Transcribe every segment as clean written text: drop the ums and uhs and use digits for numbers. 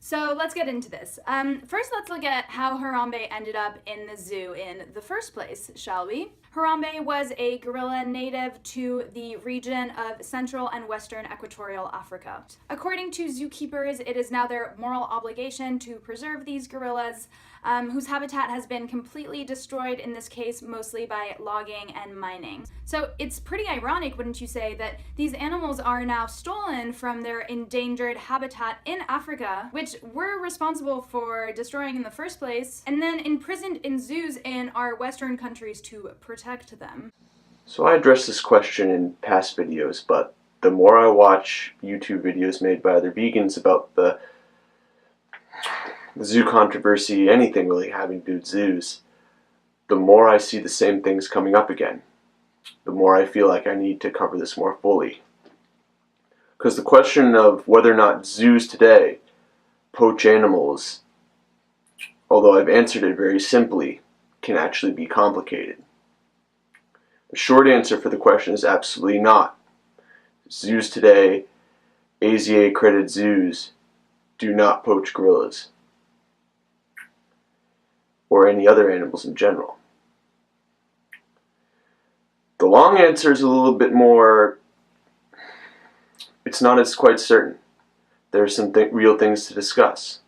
So let's get into this. First, let's look at how Harambe ended up in the zoo in the first place, shall we? Harambe was a gorilla native to the region of Central and Western Equatorial Africa. According to zookeepers, it is now their moral obligation to preserve these gorillas, whose habitat has been completely destroyed, in this case mostly by logging and mining. So it's pretty ironic, wouldn't you say, that these animals are now stolen from their endangered habitat in Africa, which we're responsible for destroying in the first place, and then imprisoned in zoos in our Western countries to protect them. So I addressed this question in past videos, but the more I watch YouTube videos made by other vegans about the zoo controversy, anything really having to do with zoos, the more I see the same things coming up again. The more I feel like I need to cover this more fully. Because the question of whether or not zoos today poach animals, although I've answered it very simply, can actually be complicated. The short answer for the question is absolutely not. Zoos today, AZA accredited zoos, do not poach gorillas or any other animals in general. The long answer is a little bit more, it's not as quite certain. There are some real things to discuss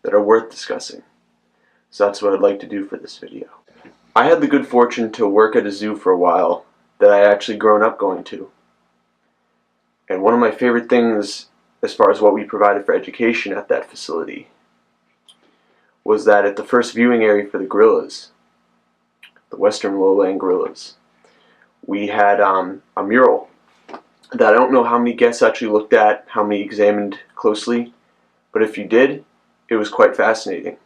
that are worth discussing. So that's what I'd like to do for this video. I had the good fortune to work at a zoo for a while that I actually grown up going to. And one of my favorite things as far as what we provided for education at that facility was that at the first viewing area for the gorillas, the western lowland gorillas, we had a mural that I don't know how many guests actually looked at, how many examined closely, but if you did, it was quite fascinating.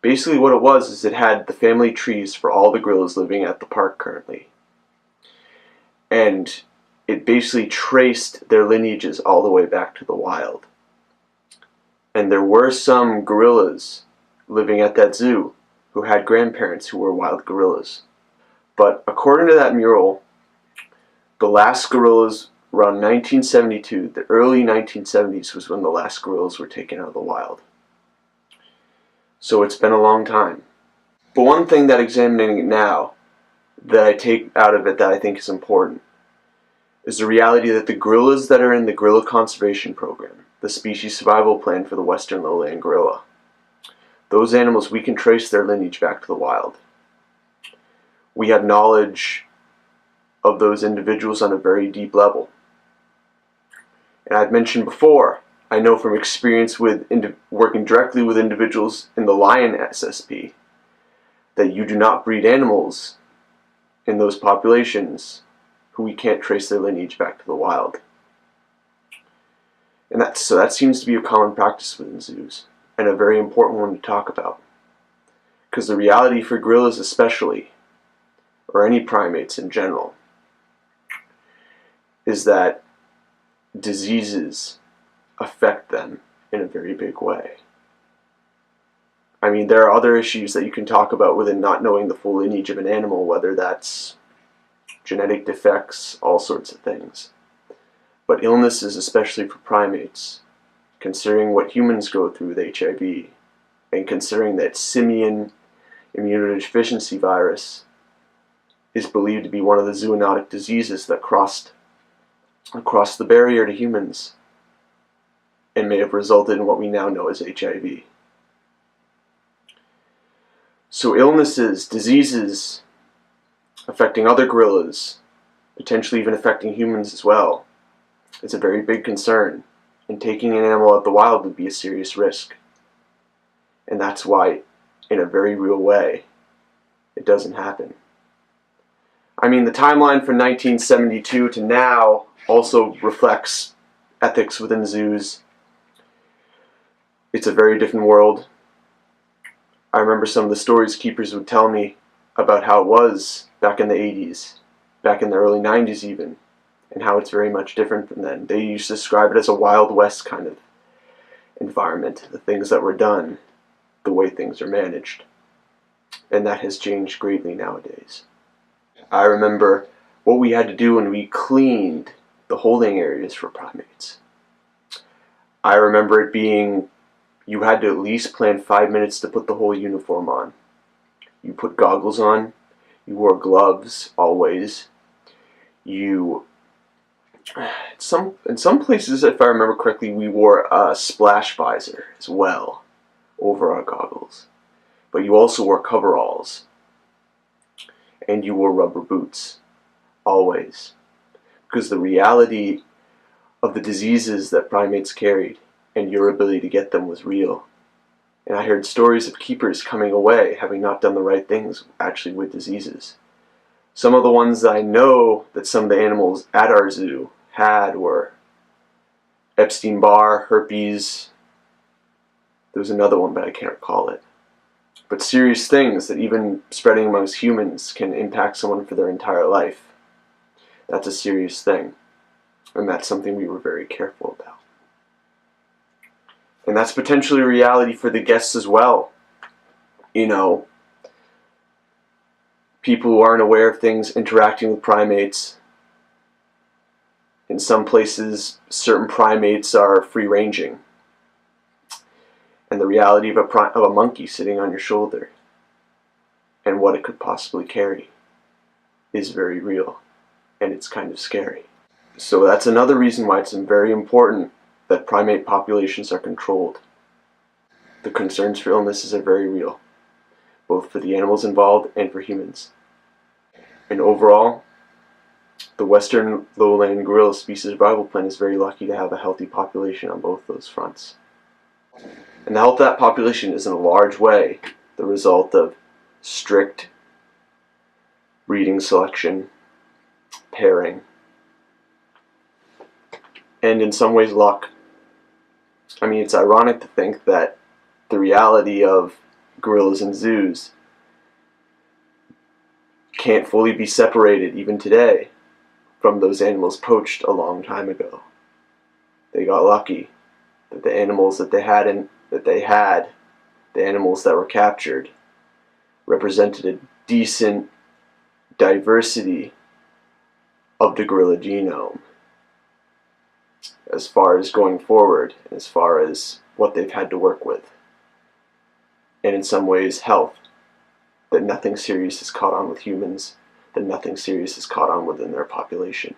Basically what it was is it had the family trees for all the gorillas living at the park currently. And it basically traced their lineages all the way back to the wild. And there were some gorillas living at that zoo who had grandparents who were wild gorillas. But according to that mural, the last gorillas around 1972, the early 1970s was when the last gorillas were taken out of the wild. So it's been a long time. But one thing that examining it now that I take out of it that I think is important is the reality that the gorillas that are in the Gorilla Conservation Program, the species survival plan for the western lowland gorilla, those animals, we can trace their lineage back to the wild. We have knowledge of those individuals on a very deep level. And I've mentioned before, I know from experience with working directly with individuals in the lion SSP that you do not breed animals in those populations who we can't trace their lineage back to the wild. And so that seems to be a common practice within zoos, and a very important one to talk about. Because the reality for gorillas especially, or any primates in general, is that diseases affect them in a very big way. I mean, there are other issues that you can talk about within not knowing the full lineage of an animal, whether that's genetic defects, all sorts of things. But illnesses, especially for primates, considering what humans go through with HIV, and considering that simian immunodeficiency virus is believed to be one of the zoonotic diseases that crossed across the barrier to humans and may have resulted in what we now know as HIV. So illnesses, diseases affecting other gorillas, potentially even affecting humans as well, is a very big concern, and taking an animal out the wild would be a serious risk. And that's why, in a very real way, it doesn't happen. I mean, the timeline from 1972 to now also reflects ethics within zoos. It's a very different world. I remember some of the stories keepers would tell me about how it was back in the 80s, back in the early 90s even, and how it's very much different from then. They used to describe it as a Wild West kind of environment, the things that were done, the way things are managed. And that has changed greatly nowadays. I remember what we had to do when we cleaned the holding areas for primates. I remember it being you had to at least plan 5 minutes to put the whole uniform on. You put goggles on, you wore gloves always. In some places, if I remember correctly, we wore a splash visor as well over our goggles. But you also wore coveralls, and you wore rubber boots, always. Because the reality of the diseases that primates carried and your ability to get them was real. And I heard stories of keepers coming away, having not done the right things, actually with diseases. Some of the ones that I know that some of the animals at our zoo had were Epstein-Barr, herpes. There was another one, but I can't recall it. But serious things that even spreading amongst humans can impact someone for their entire life. That's a serious thing. And that's something we were very careful about. And that's potentially a reality for the guests as well. You know, people who aren't aware of things interacting with primates. In some places, certain primates are free-ranging. And the reality of a monkey sitting on your shoulder and what it could possibly carry is very real. And it's kind of scary. So that's another reason why it's very important that primate populations are controlled. The concerns for illnesses are very real, both for the animals involved and for humans. And overall, the Western lowland gorilla species survival plan is very lucky to have a healthy population on both those fronts. And the health of that population is in a large way the result of strict breeding selection, pairing, and in some ways luck. I mean, it's ironic to think that the reality of gorillas in zoos can't fully be separated, even today, from those animals poached a long time ago. They got lucky that the animals that they had, the animals that were captured, represented a decent diversity of the gorilla genome as far as going forward, and as far as what they've had to work with. And in some ways, health. That nothing serious is caught on with humans, that nothing serious is caught on within their population.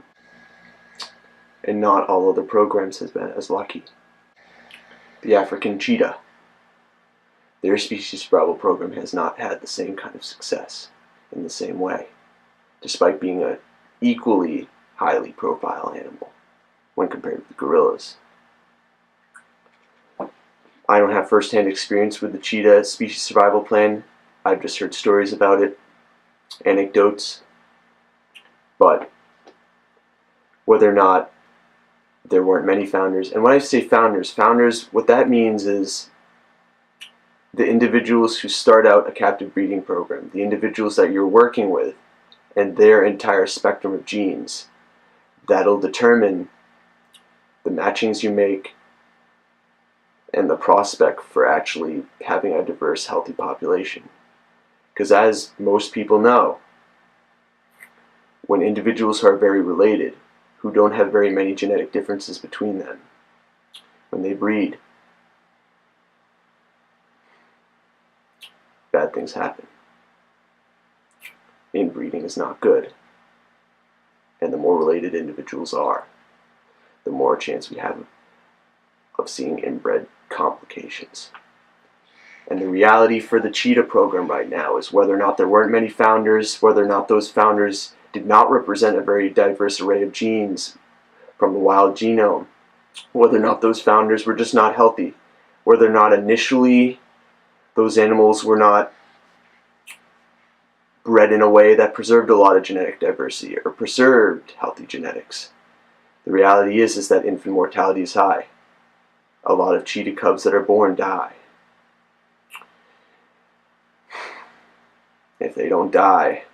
And not all other programs has been as lucky. The African cheetah, their species survival program has not had the same kind of success in the same way, despite being an equally highly profile animal when compared with the gorillas. I don't have first-hand experience with the cheetah species survival plan. I've just heard stories about it, anecdotes, but whether or not there weren't many founders, and when I say founders, what that means is the individuals who start out a captive breeding program, the individuals that you're working with, and their entire spectrum of genes, that'll determine the matchings you make and the prospect for actually having a diverse, healthy population. Because as most people know, when individuals are very related, who don't have very many genetic differences between them, when they breed, bad things happen. Inbreeding is not good. And the more related individuals are, the more chance we have of seeing inbred complications. And the reality for the cheetah program right now is whether or not there weren't many founders, whether or not those founders did not represent a very diverse array of genes from the wild genome, whether or not those founders were just not healthy, whether or not initially those animals were not bred in a way that preserved a lot of genetic diversity or preserved healthy genetics. The reality is that infant mortality is high. A lot of cheetah cubs that are born die. If they don't die,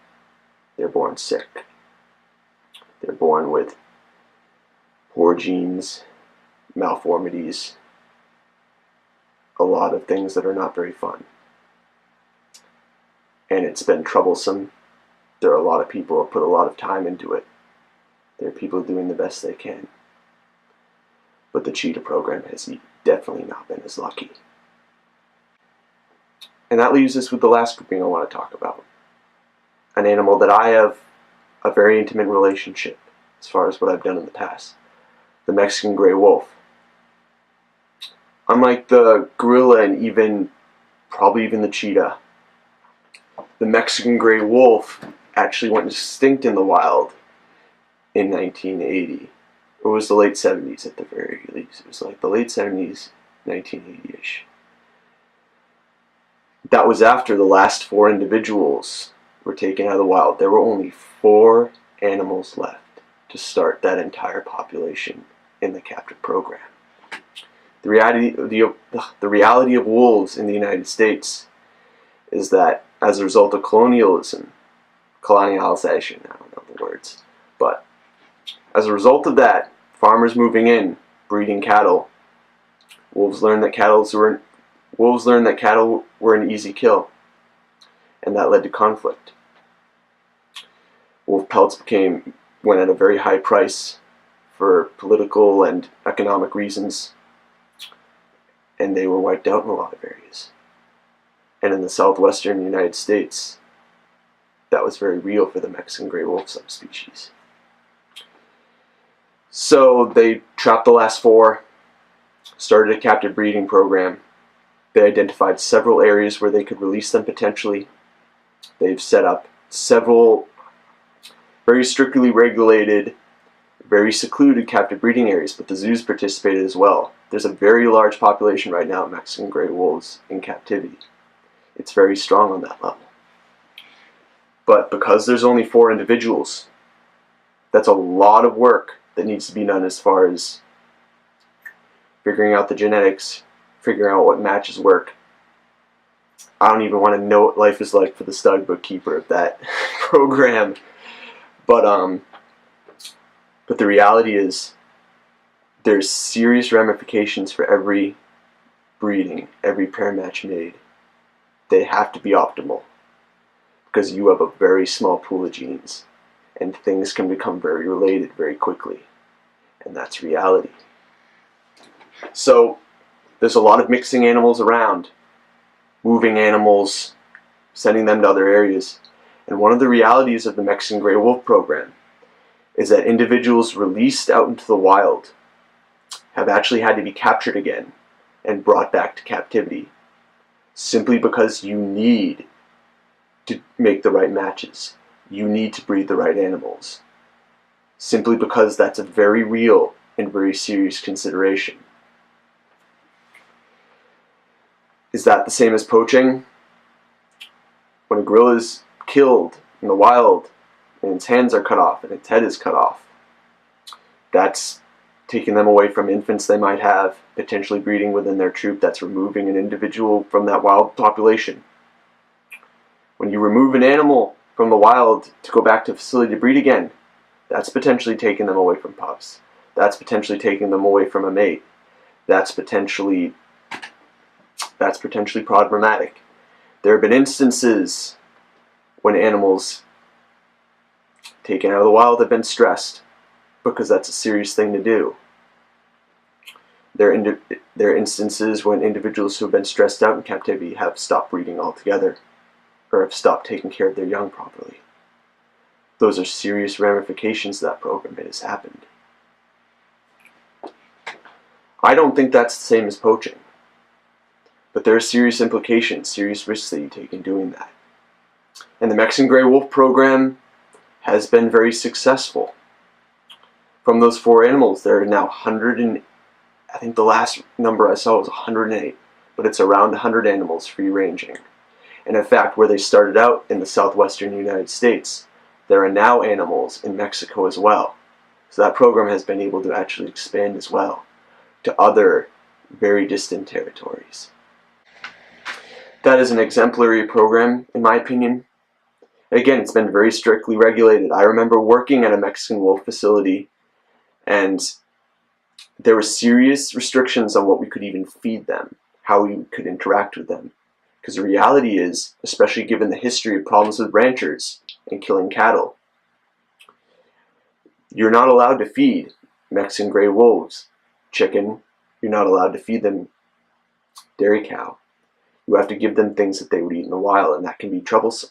they're born sick. They're born with poor genes, malformities, a lot of things that are not very fun. And it's been troublesome. There are a lot of people who have put a lot of time into it. There are people doing the best they can. But the cheetah program has definitely not been as lucky. And that leaves us with the last grouping I want to talk about. An animal that I have a very intimate relationship as far as what I've done in the past. The Mexican gray wolf. Unlike the gorilla and probably even the cheetah, the Mexican gray wolf actually went extinct in the wild in 1980. It was the late 70s at the very least. It was like the late 70s, 1980-ish. That was after the last 4 individuals were taken out of the wild. There were only 4 animals left to start that entire population in the captive program. The reality of wolves in the United States is that as a result of colonialization, I don't know the words, but as a result of that, farmers moving in, breeding cattle, wolves learned that cattle were an easy kill, and that led to conflict. Wolf pelts went at a very high price for political and economic reasons, and they were wiped out in a lot of areas. And in the southwestern United States, that was very real for the Mexican gray wolf subspecies. So they trapped the last 4, started a captive breeding program. They identified several areas where they could release them potentially. They've set up several very strictly regulated, very secluded captive breeding areas, but the zoos participated as well. There's a very large population right now of Mexican gray wolves in captivity. It's very strong on that level. But because there's only 4 individuals, that's a lot of work that needs to be done as far as figuring out the genetics, figuring out what matches work. I don't even want to know what life is like for the stud bookkeeper of that program. But the reality is there's serious ramifications for every breeding, every pair match made. They have to be optimal because you have a very small pool of genes and things can become very related very quickly, and that's reality. So there's a lot of mixing animals around, moving animals, sending them to other areas. And one of the realities of the Mexican gray wolf program is that individuals released out into the wild have actually had to be captured again and brought back to captivity simply because you need to make the right matches. You need to breed the right animals. Simply because that's a very real and very serious consideration. Is that the same as poaching? When a gorilla is killed in the wild and its hands are cut off and its head is cut off, that's taking them away from infants they might have, potentially breeding within their troop. That's removing an individual from that wild population. When you remove an animal from the wild to go back to a facility to breed again, that's potentially taking them away from pups. That's potentially taking them away from a mate. That's potentially problematic. There have been instances when animals taken out of the wild have been stressed, because that's a serious thing to do. There are instances when individuals who have been stressed out in captivity have stopped breeding altogether, or have stopped taking care of their young properly. Those are serious ramifications of that program. It has happened. I don't think that's the same as poaching, but there are serious implications, serious risks that you take in doing that. And the Mexican gray wolf program has been very successful. From those 4 animals, there are now I think the last number I saw was 108, but it's around 100 animals free ranging. And in fact, where they started out in the southwestern United States, there are now animals in Mexico as well. So that program has been able to actually expand as well to other very distant territories. That is an exemplary program, in my opinion. Again, it's been very strictly regulated. I remember working at a Mexican wolf facility, and there were serious restrictions on what we could even feed them, how we could interact with them. Because the reality is, especially given the history of problems with ranchers and killing cattle, you're not allowed to feed Mexican gray wolves chicken. You're not allowed to feed them dairy cow. You have to give them things that they would eat in the wild, and that can be troublesome.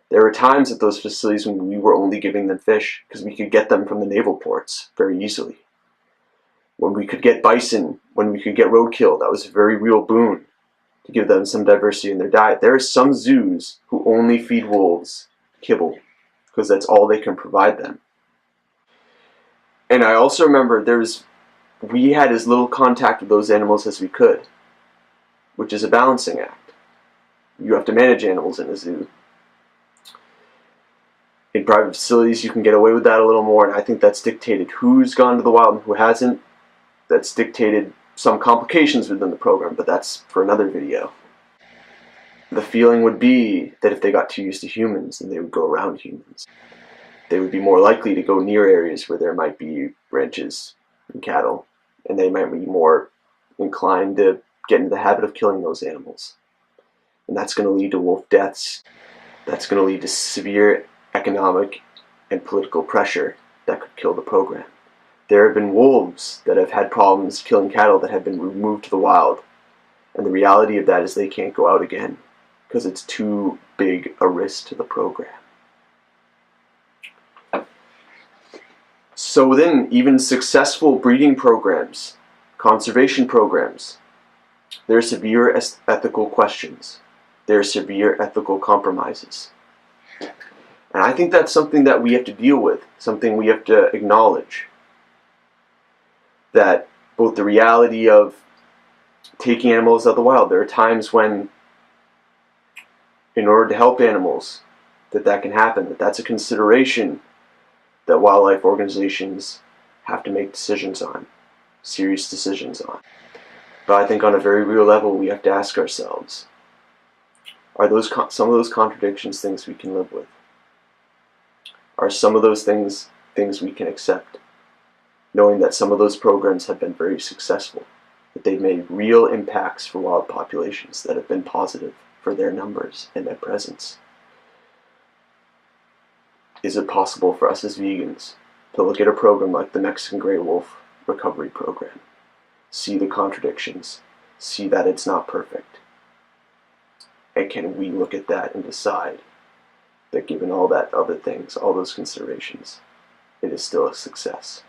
There were times at those facilities when we were only giving them fish because we could get them from the naval ports very easily. When we could get bison, when we could get roadkill, that was a very real boon to give them some diversity in their diet. There are some zoos who only feed wolves kibble because that's all they can provide them. And I also remember we had as little contact with those animals as we could, which is a balancing act. You have to manage animals in a zoo. In private facilities, you can get away with that a little more, and I think that's dictated who's gone to the wild and who hasn't. That's dictated some complications within the program, but that's for another video. The feeling would be that if they got too used to humans, then they would go around humans. They would be more likely to go near areas where there might be ranches and cattle, and they might be more inclined to get into the habit of killing those animals. And that's going to lead to wolf deaths. That's going to lead to severe economic and political pressure that could kill the program. There have been wolves that have had problems killing cattle that have been removed to the wild. And the reality of that is they can't go out again because it's too big a risk to the program. So within even successful breeding programs, conservation programs, there are severe ethical questions. There are severe ethical compromises. And I think that's something that we have to deal with, something we have to acknowledge. That both the reality of taking animals out of the wild, there are times when, in order to help animals, that can happen, that's a consideration that wildlife organizations have to make decisions on, serious decisions on. But I think on a very real level, we have to ask ourselves, are some of those contradictions things we can live with? Are some of those things we can accept? Knowing that some of those programs have been very successful, that they've made real impacts for wild populations that have been positive for their numbers and their presence. Is it possible for us as vegans to look at a program like the Mexican Gray Wolf Recovery Program, see the contradictions, see that it's not perfect, and can we look at that and decide that given all that other things, all those considerations, it is still a success?